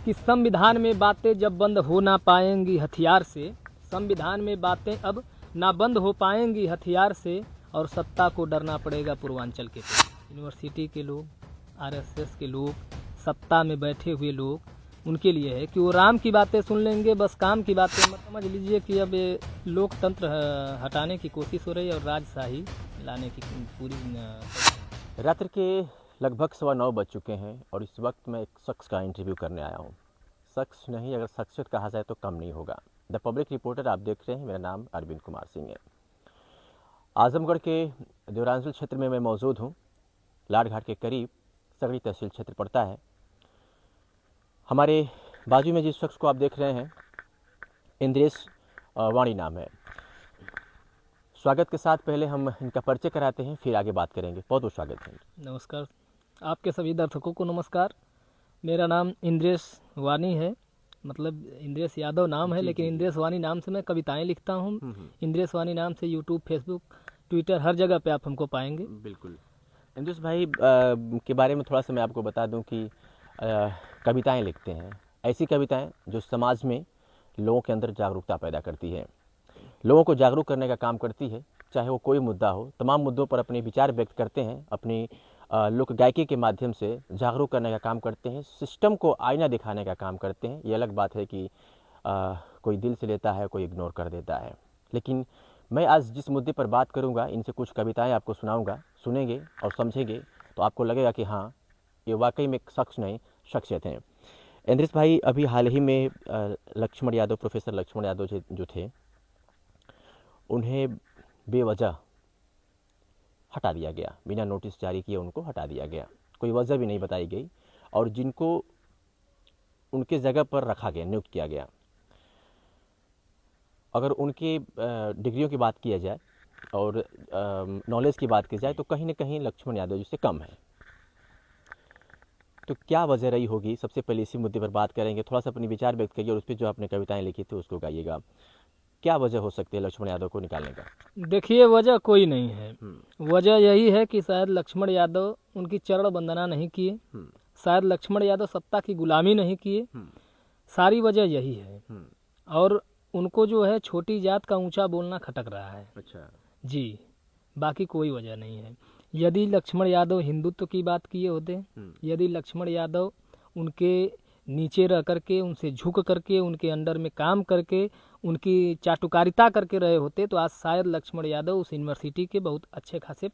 कि संविधान में बातें जब बंद हो ना पाएंगी हथियार से, संविधान में बातें अब ना बंद हो पाएंगी हथियार से, और सत्ता को डरना पड़ेगा पूर्वांचल के लोग। यूनिवर्सिटी के लोग, आरएसएस के लोग, सत्ता में बैठे हुए लोग, उनके लिए है कि वो राम की बातें सुन लेंगे, बस काम की बातें मत। समझ लीजिए कि अब ये लोकतंत्र हटाने की कोशिश हो रही है और राजशाही लाने की पूरी। रात्रि के लगभग 9:15 बज चुके हैं और इस वक्त मैं एक शख्स का इंटरव्यू करने आया हूँ। शख्स नहीं, अगर शख्सियत कहा जाए तो कम नहीं होगा। द पब्लिक रिपोर्टर आप देख रहे हैं, मेरा नाम अरविंद कुमार सिंह है। आजमगढ़ के देवरांचल क्षेत्र में मैं मौजूद हूँ। लाडघाट के करीब सगड़ी तहसील क्षेत्र पड़ता है। हमारे बाजू में जिस शख्स को आप देख रहे हैं, इंद्रेश वाणी नाम है। स्वागत के साथ पहले हम इनका परिचय कराते हैं, फिर आगे बात करेंगे। बहुत बहुत स्वागत है। नमस्कार, आपके सभी दर्शकों को नमस्कार। मेरा नाम इंद्रेश वाणी है, मतलब इंद्रेश यादव नाम है, लेकिन इंद्रेश वाणी नाम से मैं कविताएं लिखता हूँ। इंद्रेश वाणी नाम से यूट्यूब, फेसबुक, ट्विटर, हर जगह पे आप हमको पाएंगे। बिल्कुल। इंद्रेश भाई के बारे में थोड़ा सा मैं आपको बता दूं कि कविताएं लिखते हैं, ऐसी कविताएं जो समाज में लोगों के अंदर जागरूकता पैदा करती है, लोगों को जागरूक करने का काम करती है। चाहे वो कोई मुद्दा हो, तमाम मुद्दों पर अपने विचार व्यक्त करते हैं, अपनी लोक गायकी के माध्यम से जागरूक करने का काम करते हैं, सिस्टम को आईना दिखाने का काम करते हैं। ये अलग बात है कि कोई दिल से लेता है, कोई इग्नोर कर देता है। लेकिन मैं आज जिस मुद्दे पर बात करूंगा, इनसे कुछ कविताएं आपको सुनाऊंगा, सुनेंगे और समझेंगे तो आपको लगेगा कि हाँ, ये वाकई में एक शख्स नहीं, शख्सियत है। इंद्रेश भाई, अभी हाल ही में लक्ष्मण यादव, प्रोफेसर लक्ष्मण यादव जो थे, उन्हें बेवजह हटा दिया गया, बिना नोटिस जारी किए उनको हटा दिया गया, कोई वजह भी नहीं बताई गई, और जिनको उनके जगह पर रखा गया, नियुक्त किया गया। अगर उनके डिग्रियों की बात किया जाए और नॉलेज की बात की जाए तो कहीं ना कहीं लक्ष्मण यादव जी से कम है। तो क्या वजह रही होगी, सबसे पहले इसी मुद्दे पर बात करेंगे। थोड़ा सा अपनी विचार व्यक्त करिए और उस पर जो आपने कविताएं लिखी थी उसको गाइएगा। क्या वजह हो सकती है लक्ष्मण यादव को निकालने का? देखिए, वजह कोई नहीं है। वजह यही है कि शायद लक्ष्मण यादव उनकी चरण वंदना नहीं किए, शायद लक्ष्मण यादव सत्ता की गुलामी नहीं किए, सारी वजह यही है। और उनको जो है छोटी जात का ऊंचा बोलना खटक रहा है। अच्छा जी, बाकी कोई वजह नहीं है। यदि लक्ष्मण यादव हिंदुत्व की बात किए होते, यदि लक्ष्मण यादव उनके नीचे रह करके, उनसे झुक करके, उनके अंडर में काम करके, उनकी चाटुकारिता करके रहे होते, तो आज शायद लक्ष्मण यादव उस यूनिवर्सिटी के बहुत अच्छे खासे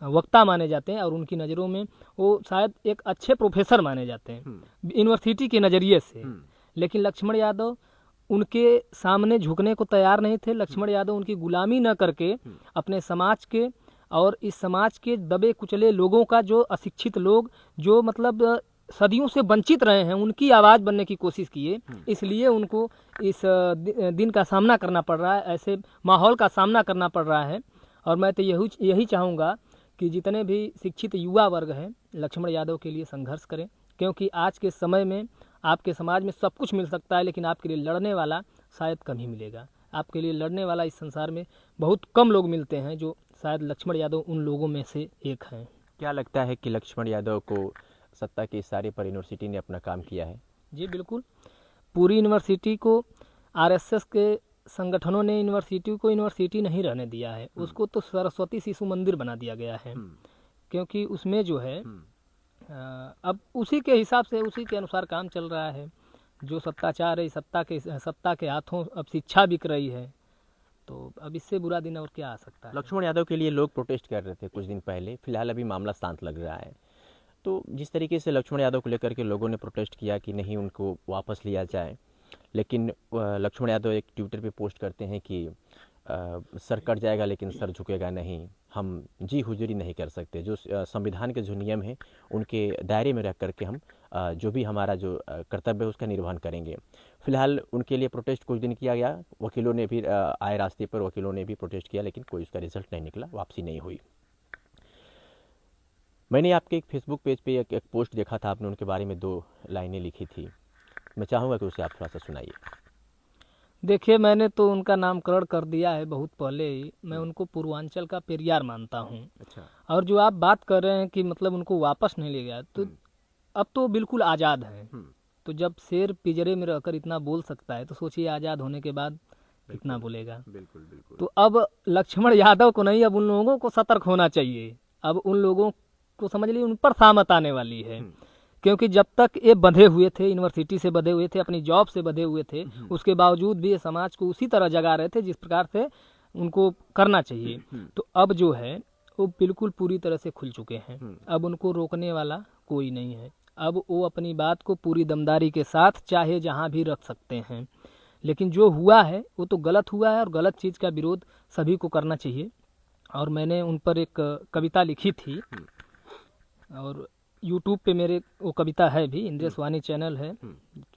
वक्ता माने जाते हैं और उनकी नज़रों में वो शायद एक अच्छे प्रोफेसर माने जाते हैं यूनिवर्सिटी के नज़रिए से। लेकिन लक्ष्मण यादव उनके सामने झुकने को तैयार नहीं थे। लक्ष्मण यादव उनकी गुलामी न करके अपने समाज के और इस समाज के दबे कुचले लोगों का, जो अशिक्षित लोग, जो मतलब सदियों से वंचित रहे हैं, उनकी आवाज़ बनने की कोशिश किए। इसलिए उनको इस दिन का सामना करना पड़ रहा है, ऐसे माहौल का सामना करना पड़ रहा है। और मैं तो यही चाहूँगा कि जितने भी शिक्षित युवा वर्ग हैं, लक्ष्मण यादव के लिए संघर्ष करें, क्योंकि आज के समय में आपके समाज में सब कुछ मिल सकता है, लेकिन आपके लिए लड़ने वाला शायद कम ही मिलेगा। आपके लिए लड़ने वाला इस संसार में बहुत कम लोग मिलते हैं, जो शायद लक्ष्मण यादव उन लोगों में से एक हैं। क्या लगता है कि लक्ष्मण यादव को सत्ता के इशारे पर यूनिवर्सिटी ने अपना काम किया है? जी बिल्कुल, पूरी यूनिवर्सिटी को आरएसएस के संगठनों ने यूनिवर्सिटी को यूनिवर्सिटी नहीं रहने दिया है। उसको तो सरस्वती शिशु मंदिर बना दिया गया है, क्योंकि उसमें जो है अब उसी के हिसाब से, उसी के अनुसार काम चल रहा है। जो सत्ताचार है, सत्ता के हाथों अब शिक्षा बिक रही है, तो अब इससे बुरा दिन और क्या आ सकता है। लक्ष्मण यादव के लिए लोग प्रोटेस्ट कर रहे थे कुछ दिन पहले, फिलहाल अभी मामला शांत लग रहा है। तो जिस तरीके से लक्ष्मण यादव को लेकर के लोगों ने प्रोटेस्ट किया कि नहीं, उनको वापस लिया जाए, लेकिन लक्ष्मण यादव एक ट्विटर पे पोस्ट करते हैं कि सर कट जाएगा लेकिन सर झुकेगा नहीं, हम जी हुजूरी नहीं कर सकते। जो संविधान के जो नियम हैं उनके दायरे में रह करके हम जो भी हमारा जो कर्तव्य है उसका निर्वहन करेंगे। फिलहाल उनके लिए प्रोटेस्ट कुछ दिन किया गया, वकीलों ने भी आए रास्ते पर, वकीलों ने भी प्रोटेस्ट किया, लेकिन कोई उसका रिजल्ट नहीं निकला, वापसी नहीं हुई। मैंने आपके एक फेसबुक पेज पे एक पोस्ट देखा था, आपने उनके बारे में 2 लाइनें लिखी थी, मैं चाहूँगा कि उसे आप थोड़ा सा सुनाइए। देखिए, मैंने तो उनका नामकरण कर दिया है बहुत पहले ही। मैं उनको पूर्वांचल का पेरियार मानता हूँ। अच्छा। और जो आप बात कर रहे हैं कि मतलब उनको वापस नहीं ले गया, तो अब तो बिल्कुल आज़ाद हैं। तो जब शेर पिंजरे में रहकर इतना बोल सकता है तो सोचिए आज़ाद होने के बाद कितना बोलेगा। बिल्कुल बिल्कुल। तो अब लक्ष्मण यादव को नहीं, अब उन लोगों को सतर्क होना चाहिए। अब उन लोगों को समझ लीजिए उन पर सामत आने वाली है, क्योंकि जब तक ये बंधे हुए थे, यूनिवर्सिटी से बंधे हुए थे, अपनी जॉब से बंधे हुए थे, उसके बावजूद भी ये समाज को उसी तरह जगा रहे थे जिस प्रकार से उनको करना चाहिए। तो अब जो है वो बिल्कुल पूरी तरह से खुल चुके हैं। अब उनको रोकने वाला कोई नहीं है। अब वो अपनी बात को पूरी दमदारी के साथ चाहे जहाँ भी रख सकते हैं। लेकिन जो हुआ है वो तो गलत हुआ है और गलत चीज़ का विरोध सभी को करना चाहिए। और मैंने उन पर एक कविता लिखी थी और यूट्यूब पे मेरे वो कविता है भी, इंद्रेश वाणी चैनल है,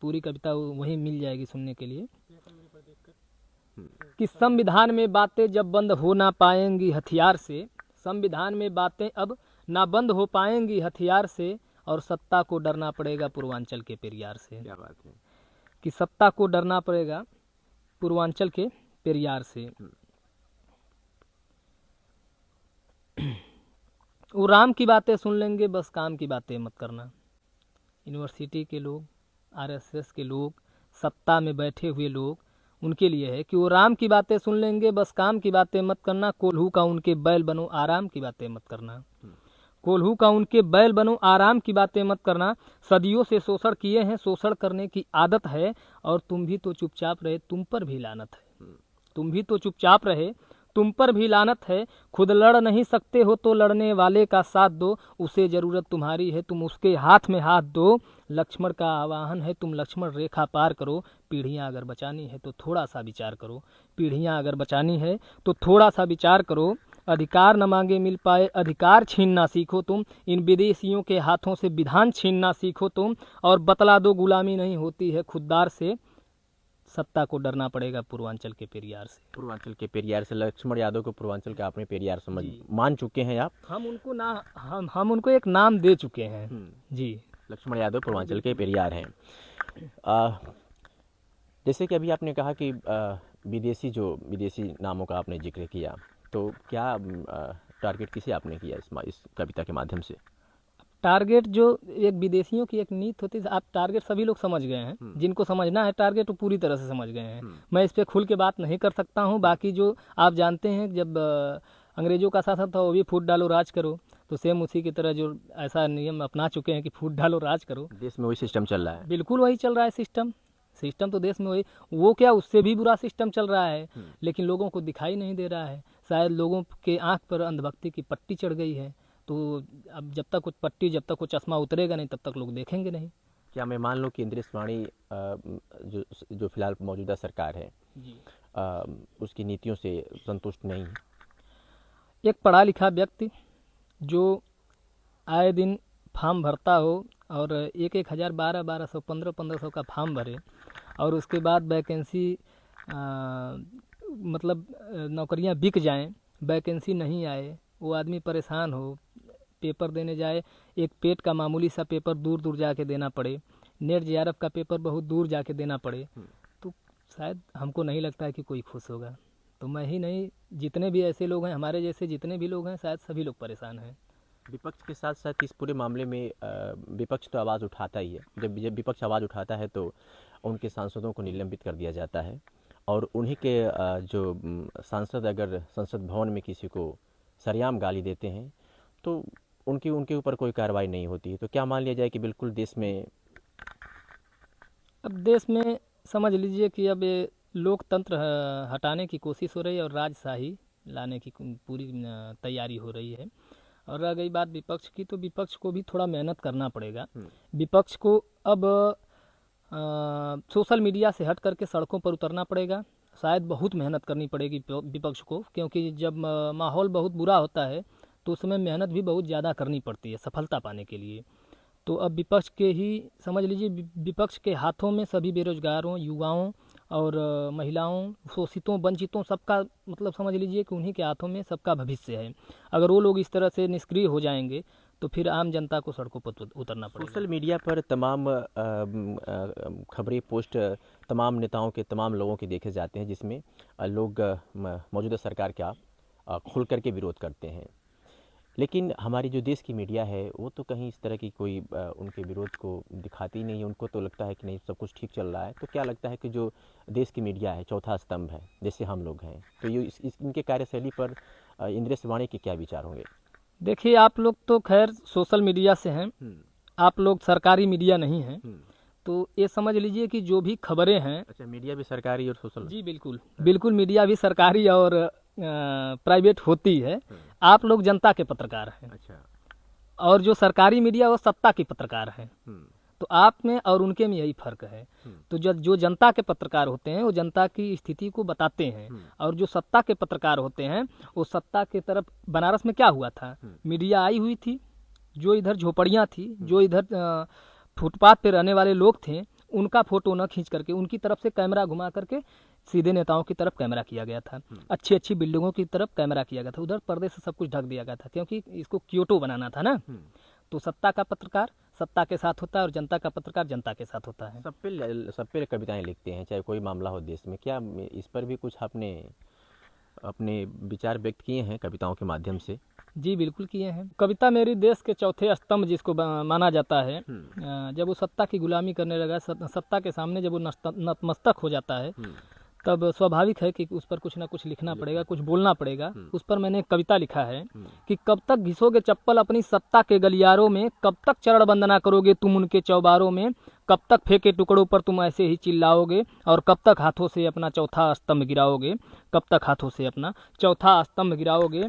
पूरी कविता वहीं मिल जाएगी सुनने के लिए। कि संविधान में बातें जब बंद हो ना पाएंगी हथियार से, संविधान में बातें अब ना बंद हो पाएंगी हथियार से, और सत्ता को डरना पड़ेगा पूर्वांचल के पेरियार से। क्या बात है। कि सत्ता को डरना पड़ेगा पूर्वांचल के पेरियार से। वो राम की बातें सुन लेंगे, बस काम की बातें मत करना। यूनिवर्सिटी के लोग, आरएसएस के लोग, सत्ता में बैठे हुए लोग, उनके लिए है कि वो राम की बातें सुन लेंगे, बस काम की बातें मत करना। कोल्हू का उनके बैल बनो, आराम की बातें मत करना। कोल्हू का उनके बैल बनो, आराम की बातें मत करना। सदियों से शोषण किए हैं, शोषण करने की आदत है, और तुम भी तो चुपचाप रहे, तुम पर भी लानत है। तुम भी तो चुपचाप रहे, तुम पर भी लानत है। खुद लड़ नहीं सकते हो तो लड़ने वाले का साथ दो, उसे जरूरत तुम्हारी है तुम उसके हाथ में हाथ दो। लक्ष्मण का आह्वान है तुम लक्ष्मण रेखा पार करो, पीढ़ियां अगर बचानी है तो थोड़ा सा विचार करो। पीढ़ियां अगर बचानी है तो थोड़ा सा विचार करो। अधिकार न मांगे मिल पाए, अधिकार छीनना सीखो तुम। इन विदेशियों के हाथों से विधान छीनना सीखो तुम, और बतला दो गुलामी नहीं होती है खुददार से। सत्ता को डरना पड़ेगा पूर्वांचल के पेरियार से। पूर्वांचल के पेरियार से, लक्ष्मण यादव को पूर्वांचल का अपने पेरियार समझ मान चुके हैं आप। हम उनको एक नाम दे चुके हैं जी। लक्ष्मण यादव पूर्वांचल के पेरियार हैं। जैसे कि अभी आपने कहा कि विदेशी नामों का आपने जिक्र किया, तो क्या टारगेट किसे आपने किया इस कविता के माध्यम से? टारगेट जो एक विदेशियों की एक नीति होती है, आप टारगेट सभी लोग समझ गए हैं। जिनको समझना है टारगेट वो पूरी तरह से समझ गए हैं। मैं इस पे खुल के बात नहीं कर सकता हूँ। बाकी जो आप जानते हैं, जब अंग्रेजों का शासन था वो भी फूट डालो राज करो, तो सेम उसी की तरह जो ऐसा नियम अपना चुके हैं कि फूट डालो राज करो। देश में वही सिस्टम चल रहा है। बिल्कुल वही चल रहा है सिस्टम तो देश में वही, वो क्या उससे भी बुरा सिस्टम चल रहा है, लेकिन लोगों को दिखाई नहीं दे रहा है। शायद लोगों के आंख पर अंधभक्ति की पट्टी चढ़ गई है। तो अब जब तक कुछ चश्मा उतरेगा नहीं तब तक लोग देखेंगे नहीं। क्या मैं मान लूँ कि इंद्रेश वाणी जो फिलहाल मौजूदा सरकार है जी, उसकी नीतियों से संतुष्ट नहीं है? एक पढ़ा लिखा व्यक्ति जो आए दिन फॉर्म भरता हो और 1,000, 1200, 1500 का फॉर्म भरे, और उसके बाद वैकेंसी मतलब नौकरियां बिक जाएं, वैकेंसी नहीं आए, वो आदमी परेशान हो, पेपर देने जाए, एक पेट का मामूली सा पेपर दूर दूर जाके देना पड़े, नेट जेआरएफ का पेपर बहुत दूर जाके देना पड़े, तो शायद हमको नहीं लगता है कि कोई खुश होगा। तो मैं ही नहीं, जितने भी ऐसे लोग हैं, हमारे जैसे जितने भी लोग हैं, शायद सभी लोग परेशान हैं। विपक्ष के साथ साथ इस पूरे मामले में विपक्ष तो आवाज़ उठाता ही है। जब विपक्ष आवाज़ उठाता है तो उनके सांसदों को निलंबित कर दिया जाता है, और उन्हीं के जो सांसद अगर संसद भवन में किसी को सरेआम गाली देते हैं तो उनके ऊपर कोई कार्रवाई नहीं होती है। तो क्या मान लिया जाए कि बिल्कुल देश में समझ लीजिए कि अब ये लोकतंत्र हटाने की कोशिश हो रही है और राजशाही लाने की पूरी तैयारी हो रही है। और रह गई बात विपक्ष की, तो विपक्ष को भी थोड़ा मेहनत करना पड़ेगा। विपक्ष को अब सोशल मीडिया से हट करके सड़कों पर उतरना पड़ेगा। शायद बहुत मेहनत करनी पड़ेगी विपक्ष को, क्योंकि जब माहौल बहुत बुरा होता है तो उसमें मेहनत भी बहुत ज़्यादा करनी पड़ती है सफलता पाने के लिए। तो अब विपक्ष के ही समझ लीजिए, विपक्ष के हाथों में सभी बेरोजगारों, युवाओं और महिलाओं, शोषितों, वंचितों, सबका मतलब समझ लीजिए कि उन्हीं के हाथों में सबका भविष्य है। अगर वो लोग इस तरह से निष्क्रिय हो जाएंगे तो फिर आम जनता को सड़कों पर उतरना पड़ेगा। सोशल मीडिया पर तमाम खबरें पोस्ट तमाम नेताओं के, तमाम लोगों के देखे जाते हैं, जिसमें लोग मौजूदा सरकार का खुल करके विरोध करते हैं। लेकिन हमारी जो देश की मीडिया है वो तो कहीं इस तरह की कोई उनके विरोध को दिखाती नहीं है। उनको तो लगता है कि नहीं, सब कुछ ठीक चल रहा है। तो क्या लगता है कि जो देश की मीडिया है, चौथा स्तंभ है, जैसे हम लोग हैं, तो ये इनके कार्यशैली पर इंद्रेश वाणी के क्या विचार होंगे? देखिए, आप लोग तो खैर सोशल मीडिया से हैं, आप लोग सरकारी मीडिया नहीं हैं, तो ये समझ लीजिए कि जो भी खबरें हैं। अच्छा, मीडिया भी सरकारी और सोशल? जी बिल्कुल, बिल्कुल मीडिया भी सरकारी और प्राइवेट होती है। आप लोग जनता के पत्रकार हैं। अच्छा। और जो सरकारी मीडिया वो सत्ता के पत्रकार हैं। तो आप में और उनके में यही फर्क है। तो जो जनता के पत्रकार होते हैं वो जनता की स्थिति को बताते हैं, और जो सत्ता के पत्रकार होते हैं वो सत्ता के तरफ। बनारस में क्या हुआ था, मीडिया आई हुई थी, जो इधर झोपड़ियाँ थी, जो इधर फुटपाथ पे रहने वाले लोग थे, उनका फोटो न खींच करके उनकी तरफ से कैमरा घुमा करके सीधे नेताओं की तरफ कैमरा किया गया था। अच्छी अच्छी बिल्डिंगों की तरफ कैमरा किया गया था। उधर पर्दे से सब कुछ ढक दिया गया था, क्योंकि इसको क्योटो बनाना था ना। तो सत्ता का पत्रकार सत्ता के साथ होता है और जनता का पत्रकार जनता के साथ होता है। सब पे कविताएं लिखते हैं, चाहे कोई मामला हो देश में। क्या इस पर भी कुछ आपने अपने विचार व्यक्त किए हैं कविताओं के माध्यम से? जी बिल्कुल किए हैं। कविता मेरी देश के चौथे स्तंभ जिसको माना जाता है। जब वो सत्ता की गुलामी करने लगा, सत्ता के सामने जब वो नतमस्तक हो जाता है, तब स्वाभाविक है कि उस पर कुछ ना कुछ लिखना पड़ेगा, कुछ बोलना पड़ेगा। उस पर मैंने एक कविता लिखा है कि कब तक घिसोगे चप्पल अपनी सत्ता के गलियारों में, कब तक चरण वंदना करोगे तुम उनके चौबारों में, कब तक फेंके टुकड़ों पर तुम ऐसे ही चिल्लाओगे, और कब तक हाथों से अपना चौथा स्तंभ गिराओगे, कब तक हाथों से अपना चौथा स्तंभ गिराओगे,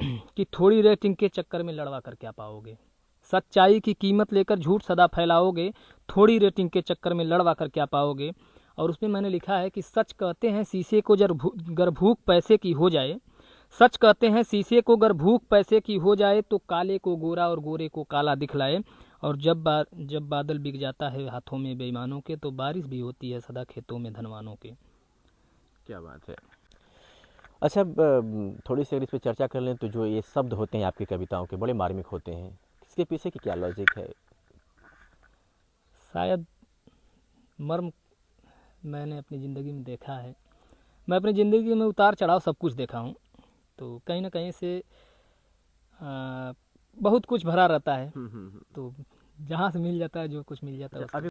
कि थोड़ी रेटिंग के चक्कर में लड़वा कर क्या पाओगे। सच्चाई की कीमत लेकर झूठ सदा फैलाओगे, थोड़ी रेटिंग के चक्कर में लड़वा कर क्या पाओगे। और उसमें मैंने लिखा है कि सच कहते हैं शीशे को गर भूख पैसे की हो जाए, सच कहते हैं शीशे को गर भूख पैसे की हो जाए, तो काले को गोरा और गोरे को काला दिखलाए। और जब बादल बिक जाता है हाथों में बेईमानों के, तो बारिश भी होती है सदा खेतों में धनवानों के। क्या बात है। अच्छा, थोड़ी सी अगर इस पर चर्चा कर लें तो जो ये शब्द होते हैं आपकी कविताओं के, बड़े मार्मिक होते हैं। इसके पीछे की क्या लॉजिक है? शायद मर्म मैंने अपनी ज़िंदगी में देखा है। मैं अपनी ज़िंदगी में उतार चढ़ाव सब कुछ देखा हूँ, तो कहीं ना कहीं से बहुत कुछ भरा रहता है। तो जहाँ से मिल जाता है, जो कुछ मिल जाता है।